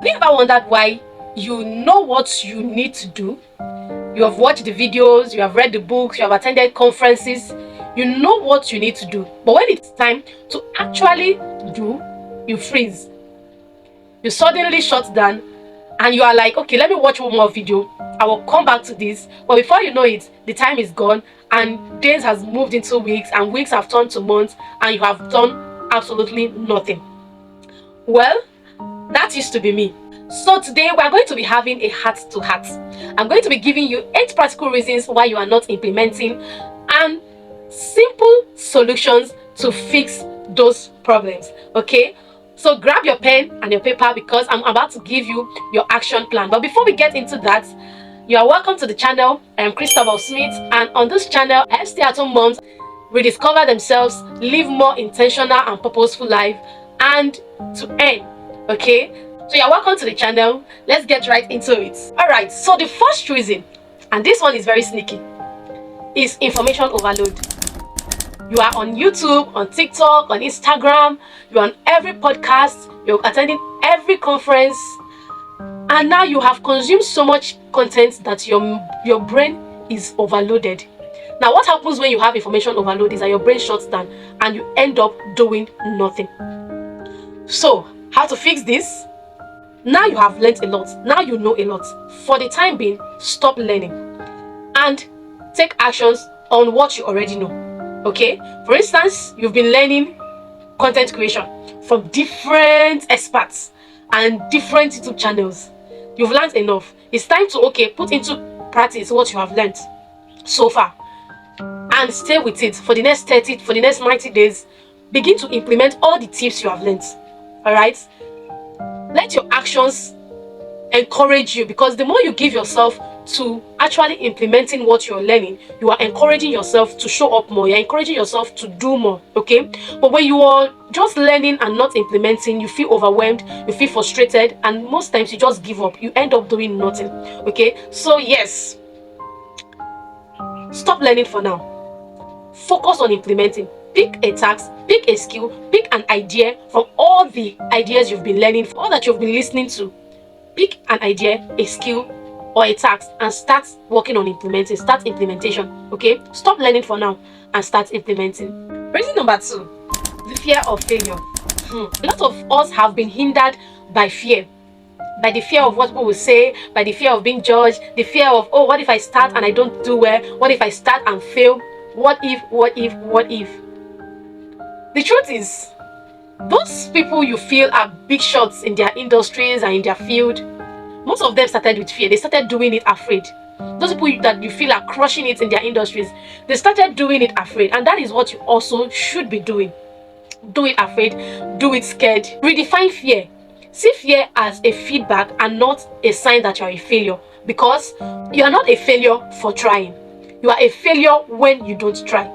Have you ever wondered why you know what you need to do? You have watched the videos, you have read the books, you have attended conferences, you know what you need to do. But when it's time to actually do, you freeze. You suddenly shut down and you are like, okay, let me watch one more video. I will come back to this. But before you know it, the time is gone and days has moved into weeks and weeks have turned to months and you have done absolutely nothing. Well, that used to be me. So today we are going to be having a heart-to-heart. I'm going to be giving you 8 practical reasons why you are not implementing and simple solutions to fix those problems. Okay? So grab your pen and your paper because I'm about to give you your action plan. But before we get into that, you are welcome to the channel. I am Smith, and on this channel, I help stay-at-home moms rediscover themselves, live more intentional and purposeful life, and to earn. Okay? So you're welcome to the channel. Let's get right into it. Alright, so the first reason, and this one is very sneaky, is information overload. You are on YouTube, on TikTok, on Instagram, you're on every podcast, you're attending every conference, and now you have consumed so much content that your brain is overloaded. Now what happens when you have information overload is that your brain shuts down and you end up doing nothing. So how to fix this? Now you have learned a lot. Now you know a lot. For the time being, stop learning and take actions on what you already know. Okay? For instance, you've been learning content creation from different experts and different YouTube channels. You've learned enough. It's time to put into practice what you have learned so far and stay with it for the next 90 days. Begin to implement all the tips you have learned. Alright? Let your actions encourage you, because the more you give yourself to actually implementing what you're learning, you are encouraging yourself to show up more. You're encouraging yourself to do more. Okay? But when you are just learning and not implementing, you feel overwhelmed, you feel frustrated, and most times you just give up. You end up doing nothing. Okay? So yes, stop learning for now. Focus on implementing. Pick a task, pick a skill, pick an idea from all the ideas you've been learning, all that you've been listening to. Pick an idea, a skill, or a task and start working on implementing. Start implementation. Okay? Stop learning for now and start implementing. Reason number 2, the fear of failure. A lot of us have been hindered by fear. By the fear of what people will say, by the fear of being judged, the fear of, oh, what if I start and I don't do well? What if I start and fail? What if? The truth is, those people you feel are big shots in their industries and in their field, most of them started with fear. They started doing it afraid. Those people that you feel are crushing it in their industries, they started doing it afraid. And that is what you also should be doing. Do it afraid, do it scared. Redefine fear. See fear as a feedback and not a sign that you are a failure, because you are not a failure for trying. You are a failure when you don't try.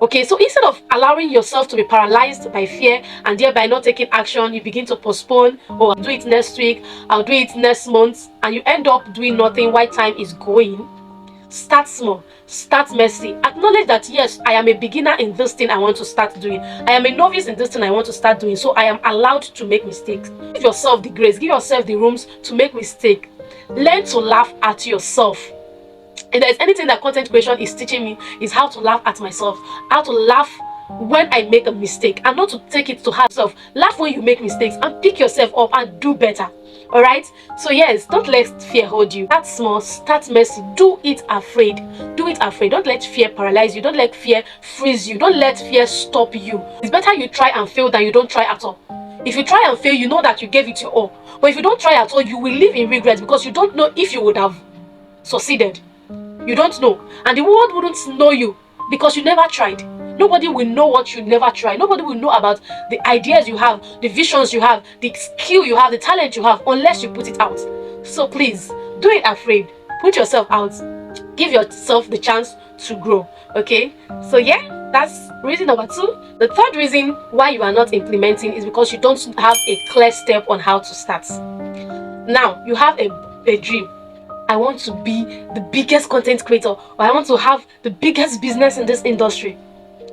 Okay, so instead of allowing yourself to be paralyzed by fear and thereby not taking action, you begin to postpone. Oh, I'll do it next week, I'll do it next month, and you end up doing nothing while time is going. Start small, start messy. Acknowledge that yes, I am a beginner in this thing I want to start doing. I am a novice in this thing I want to start doing, so I am allowed to make mistakes. Give yourself the grace, give yourself the rooms to make mistakes. Learn to laugh at yourself. If there's anything that content creation is teaching me, is how to laugh at myself, how to laugh when I make a mistake and not to take it to heart. Laugh when you make mistakes and pick yourself up and do better. Alright? So yes, don't let fear hold you. Start small, start messy, do it afraid. Do it afraid. Don't let fear paralyze you. Don't let fear freeze you. Don't let fear stop you. It's better you try and fail than you don't try at all. If you try and fail, you know that you gave it your all. But if you don't try at all, you will live in regret because you don't know if you would have succeeded. You don't know, and the world wouldn't know you because you never tried. Nobody will know what you never tried. Nobody will know about the ideas you have, the visions you have, the skill you have, the talent you have, unless you put it out. So please, do it afraid. Put yourself out. Give yourself the chance to grow. Okay? So yeah, that's reason number 2. The third reason why you are not implementing is because you don't have a clear step on how to start. Now, you have a dream. I want to be the biggest content creator, or I want to have the biggest business in this industry.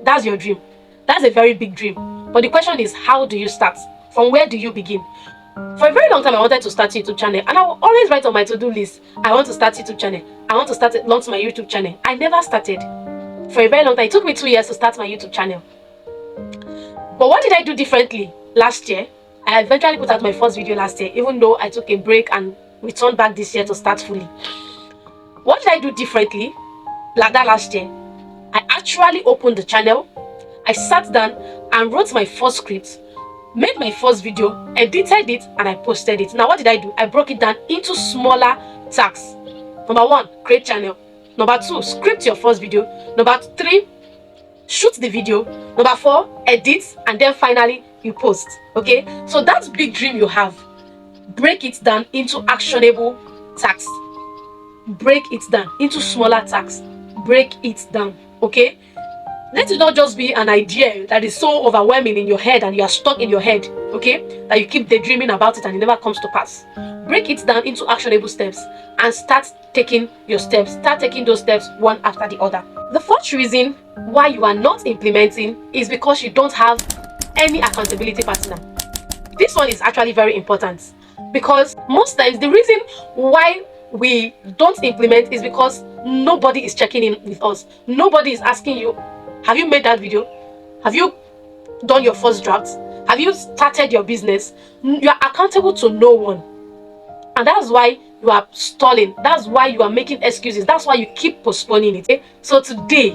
That's your dream. That's a very big dream. But the question is, how do you start? From where do you begin? For a very long time, I wanted to start a YouTube channel, and I will always write on my to-do list, I want to start YouTube channel. I want to launch my YouTube channel. I never started. For a very long time, it took me 2 years to start my YouTube channel. But what did I do differently last year? I eventually put out my first video last year, even though I took a break and returned back this year to start fully. What did I do differently like that last year? I actually opened the channel. I sat down and wrote my first script, made my first video, edited it, and I posted it. Now, what did I do? I broke it down into smaller tasks. Number 1, create channel. Number 2, script your first video. Number 3, shoot the video. Number 4, edit, and then finally you post. Okay, so that big dream you have, break it down into actionable tasks. Break it down into smaller tasks. Break it down. Okay, let it not just be an idea that is so overwhelming in your head and you are stuck in your head, okay, that you keep daydreaming about it and it never comes to pass. Break it down into actionable steps and start taking your steps. Start taking those steps one after the other. The fourth reason why you are not implementing is because you don't have any accountability partner. This one is actually very important, because most times the reason why we don't implement is because nobody is checking in with us. Nobody is asking you, have you made that video? Have you done your first draft? Have you started your business? You are accountable to no one. And that's why you are stalling. That's why you are making excuses. That's why you keep postponing it. Okay? So today,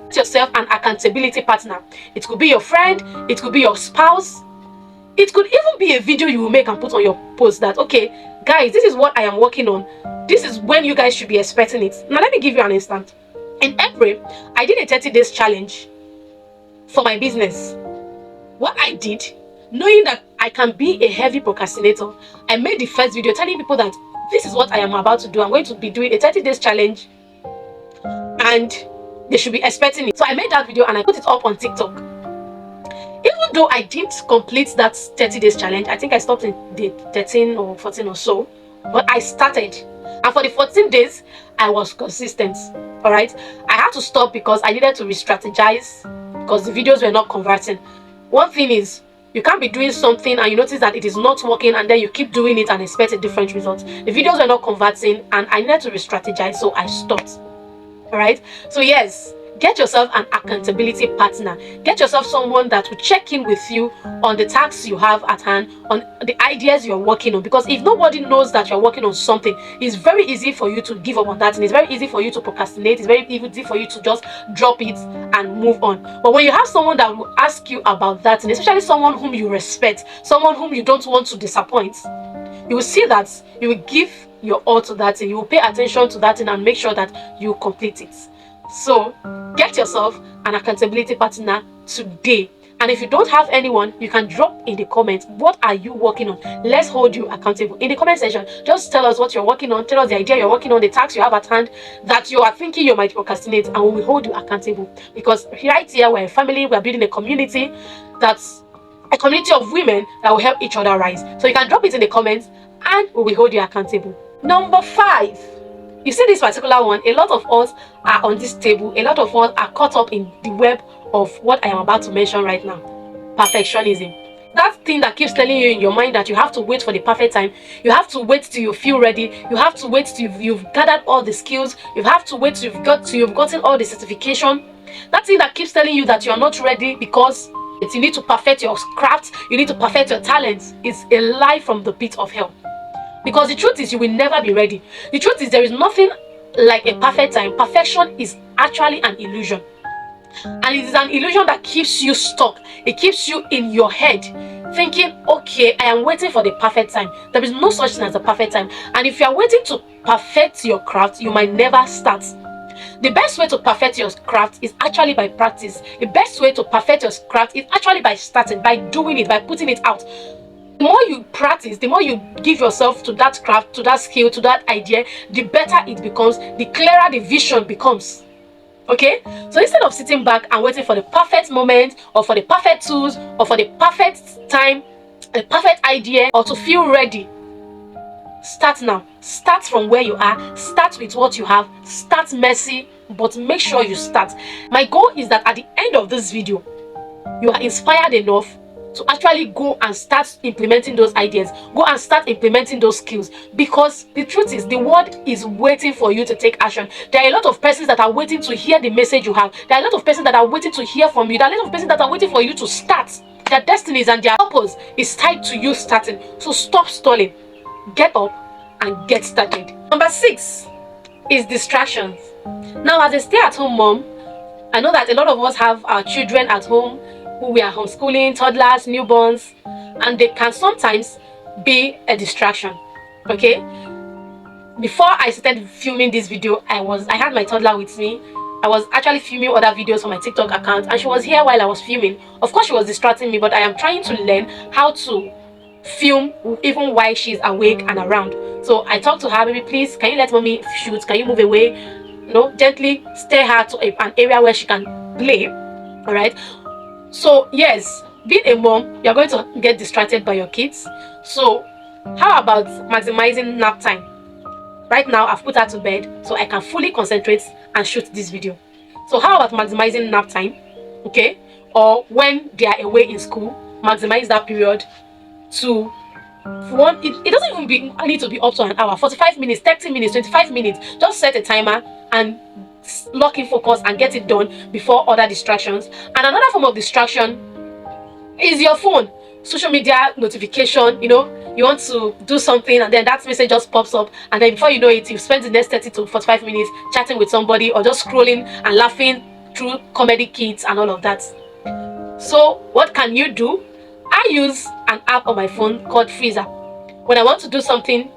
get yourself an accountability partner. It could be your friend. It could be your spouse. It could even be a video you will make and put on your post that, okay, guys, this is what I am working on. This is when you guys should be expecting it. Now, let me give you an instance. In April, I did a 30 days challenge for my business. What I did, knowing that I can be a heavy procrastinator, I made the first video telling people that this is what I am about to do. I'm going to be doing a 30 days challenge and they should be expecting it. So I made that video and I put it up on TikTok. Even though I didn't complete that 30 days challenge, I think I stopped in day 13 or 14 or so, but I started. And for the 14 days, I was consistent. All right. I had to stop because I needed to re-strategize because the videos were not converting. One thing is, you can't be doing something and you notice that it is not working and then you keep doing it and expect a different result. The videos were not converting and I needed to re-strategize, so I stopped. All right. So yes, get yourself an accountability partner. Get yourself someone that will check in with you on the tasks you have at hand, on the ideas you're working on. Because if nobody knows that you're working on something, it's very easy for you to give up on that, and it's very easy for you to procrastinate. It's very easy for you to just drop it and move on. But when you have someone that will ask you about that, and especially someone whom you respect, someone whom you don't want to disappoint, you will see that you will give your all to that thing. You will pay attention to that thing and make sure that you complete it. So get yourself an accountability partner today. And if you don't have anyone, you can drop in the comments, what are you working on? Let's hold you accountable. In the comment section, just tell us what you're working on. Tell us the idea you're working on, the tasks you have at hand that you are thinking you might procrastinate, and we will hold you accountable. Because right here, we're a family, we're building a community that's a community of women that will help each other rise. So you can drop it in the comments and we will hold you accountable. Number 5. You see this particular one, a lot of us are on this table. A lot of us are caught up in the web of what I am about to mention right now. Perfectionism. That thing that keeps telling you in your mind that you have to wait for the perfect time. You have to wait till you feel ready. You have to wait till you've gathered all the skills. You have to wait till you've gotten all the certification. That thing that keeps telling you that you are not ready because you need to perfect your craft. You need to perfect your talents. Is a lie from the pit of hell. Because the truth is, you will never be ready. The truth is, there is nothing like a perfect time. Perfection is actually an illusion. And it is an illusion that keeps you stuck. It keeps you in your head thinking, okay, I am waiting for the perfect time. There is no such thing as a perfect time. And if you are waiting to perfect your craft, you might never start. The best way to perfect your craft is actually by practice. The best way to perfect your craft is actually by starting, by doing it, by putting it out. The more you practice, the more you give yourself to that craft, to that skill, to that idea, the better it becomes, the clearer the vision becomes. Okay? So instead of sitting back and waiting for the perfect moment, or for the perfect tools, or for the perfect time, the perfect idea, or to feel ready, start now. Start from where you are. Start with what you have. Start messy, but make sure you start. My goal is that at the end of this video, you are inspired enough to actually go and start implementing those ideas, go and start implementing those skills. Because the truth is, the world is waiting for you to take action. There are a lot of persons that are waiting to hear the message you have. There are a lot of persons that are waiting to hear from you. There are a lot of persons that are waiting for you to start. Their destinies and their purpose is tied to you starting. So stop stalling, get up and get started. Number 6 is distractions. Now, as a stay-at-home mom, I know that a lot of us have our children at home who we are homeschooling, toddlers, newborns, and they can sometimes be a distraction. Okay? Before I started filming this video, I had my toddler with me. I was actually filming other videos on my TikTok account, and she was here while I was filming. Of course, she was distracting me, but I am trying to learn how to film even while she's awake and around. So I talked to her, baby, please, can you let mommy shoot? Can you move away? Gently steer her to an area where she can play. All right. So yes, being a mom, you're going to get distracted by your kids. So how about maximizing nap time? Right now, I've put her to bed so I can fully concentrate and shoot this video. So how about maximizing nap time? Okay. Or when they are away in school, maximize that period to one. It doesn't even need to be up to an hour, 45 minutes, 30 minutes, 25 minutes. Just set a timer and lock in focus and get it done before other distractions. And another form of distraction is your phone. Social media notification, you want to do something and then that message just pops up, and then before you know it, you've spent the next 30 to 45 minutes chatting with somebody or just scrolling and laughing through comedy kits and all of that. So what can you do? I use an app on my phone called Freezer. When I want to do something,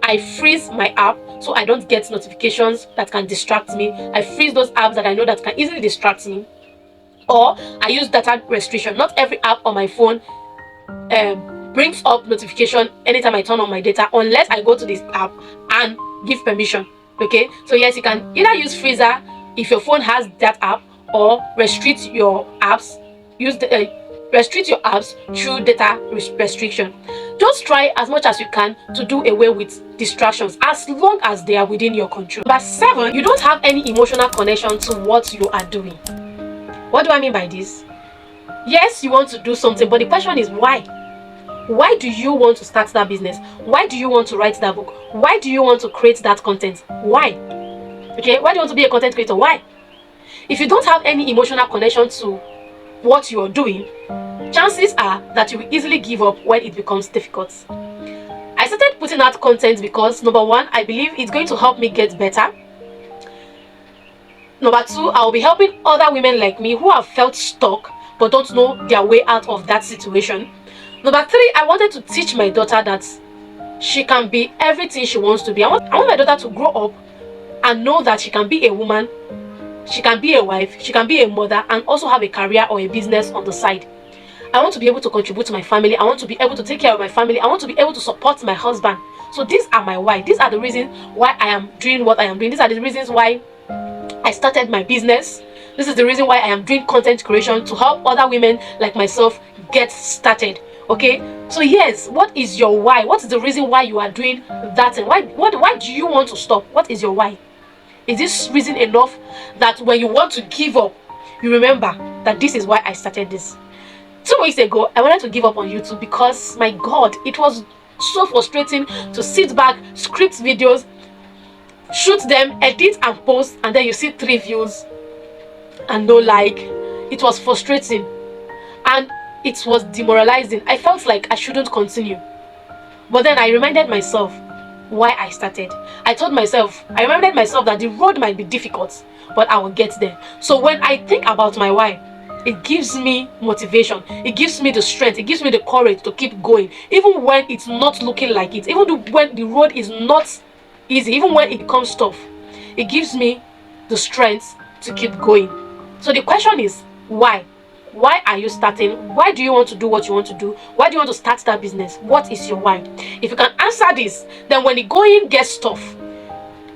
I freeze my app so I don't get notifications that can distract me. I freeze those apps that I know that can easily distract me. Or I use data restriction. Not every app on my phone brings up notification anytime I turn on my data, unless I go to this app and give permission. Okay, so yes, you can either use Freezer if your phone has that app, or restrict your apps. Restrict your apps through data restriction. Just try as much as you can to do away with distractions as long as they are within your control. Number 7, you don't have any emotional connection to what you are doing. What do I mean by this? Yes, you want to do something, but the question is why? Why do you want to start that business? Why do you want to write that book? Why do you want to create that content? Why? Okay, why do you want to be a content creator? Why? If you don't have any emotional connection to what you are doing, chances are that you will easily give up when it becomes difficult. I started putting out content because, number 1, I believe it's going to help me get better. Number 2, I'll be helping other women like me who have felt stuck but don't know their way out of that situation. Number 3, I wanted to teach my daughter that she can be everything she wants to be. I want my daughter to grow up and know that she can be a woman, she can be a wife, she can be a mother, and also have a career or a business on the side. I want to be able to contribute to my family. I want to be able to take care of my family. I want to be able to support my husband. So these are my why. These are the reasons why I am doing what I am doing. These are the reasons why I started my business. This is the reason why I am doing content creation, to help other women like myself get started. Okay, so yes, what is your why? What is the reason why you are doing that? And why do you want to stop? What is your why? Is this reason enough that when you want to give up, you remember that this is why I started this? 2 weeks ago, I wanted to give up on YouTube because, my God, it was so frustrating to sit back, script videos, shoot them, edit and post, and then you see 3 views and no like. It was frustrating and it was demoralizing. I felt like I shouldn't continue. But then I reminded myself why I started. I reminded myself that the road might be difficult, but I will get there. So when I think about my why, it gives me motivation, it gives me the strength, it gives me the courage to keep going, even when it's not looking like it, even when the road is not easy, even when it becomes tough. It gives me the strength to keep going. So the question is, why? Why are you starting? Why do you want to do what you want to do? Why do you want to start that business? What is your why? If you can answer this, then when the going gets tough,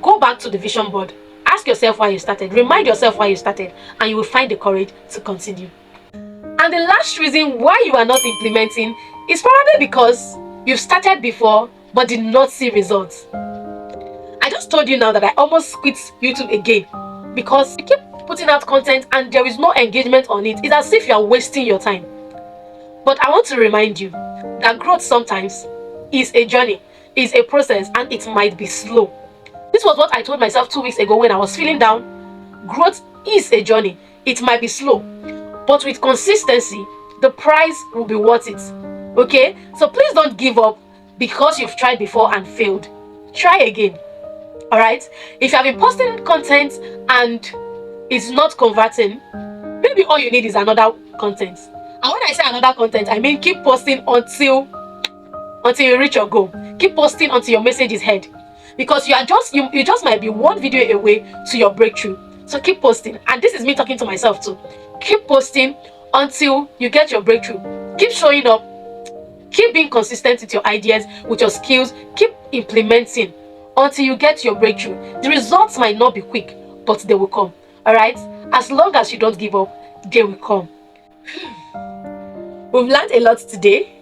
go back to the vision board. Ask yourself why you started. Remind yourself why you started, and you will find the courage to continue. And the last reason why you are not implementing is probably because you've started before but did not see results. I just told you now that I almost quit YouTube again because you keep putting out content and there is no engagement on it. It's as if you are wasting your time. But I want to remind you that growth sometimes is a journey, is a process, and it might be slow. This was what I told myself 2 weeks ago when I was feeling down. Growth is a journey. It might be slow, but with consistency, the price will be worth it. Okay? So please don't give up because you've tried before and failed. Try again. Alright? If you have been posting content and it's not converting, maybe all you need is another content. And when I say another content, I mean keep posting until you reach your goal. Keep posting until your message is heard. Because you just might be one video away to your breakthrough. So keep posting. And this is me talking to myself too. Keep posting until you get your breakthrough. Keep showing up. Keep being consistent with your ideas, with your skills. Keep implementing until you get your breakthrough. The results might not be quick, but they will come. Alright? As long as you don't give up, they will come. We've learned a lot today.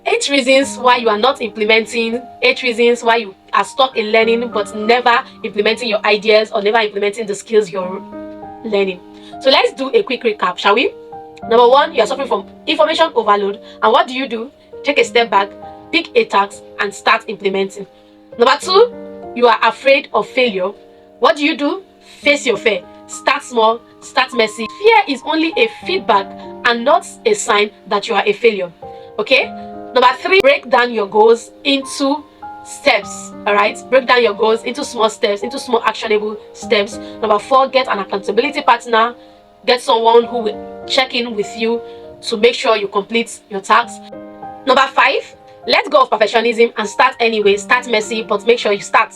8 reasons why you are not implementing, 8 reasons why you are stuck in learning but never implementing your ideas or never implementing the skills you're learning. So let's do a quick recap, shall we? Number 1, you are suffering from information overload. And what do? Take a step back, pick a task, and start implementing. Number 2, you are afraid of failure. What do? Face your fear. Start small, start messy. Fear is only a feedback and not a sign that you are a failure. Okay? Number 3, break down your goals into steps. Alright? Break down your goals into small steps, into small actionable steps. Number 4, get an accountability partner. Get someone who will check in with you to make sure you complete your tasks. Number 5, let go of perfectionism and start anyway. Start messy, but make sure you start.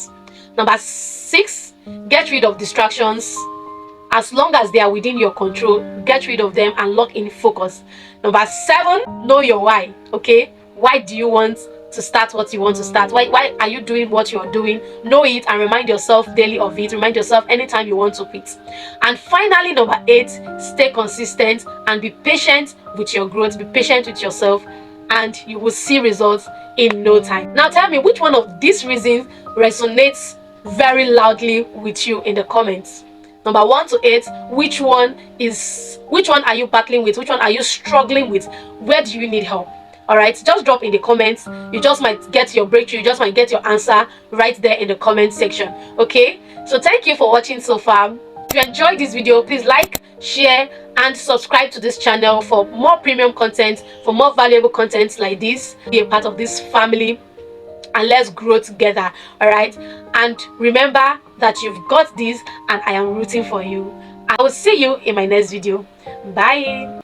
Number 6, get rid of distractions. As long as they are within your control, get rid of them and lock in focus. Number 7, know your why. Okay? Why do you want to start what you want to start? Why are you doing what you are doing? Know it and remind yourself daily of it. Remind yourself anytime you want to quit. And finally, number 8, stay consistent and be patient with your growth. Be patient with yourself and you will see results in no time. Now tell me, which one of these reasons resonates very loudly with you in the comments? Number 1 to 8, which one are you battling with? Which one are you struggling with? Where do you need help? Alright, just drop in the comments. You just might get your breakthrough, you just might get your answer right there in the comment section. Okay, so thank you for watching so far. If you enjoyed this video, please like, share and subscribe to this channel for more premium content, for more valuable content like this. Be a part of this family and let's grow together. All right, and remember that you've got this and I am rooting for you. I will see you in my next video. Bye.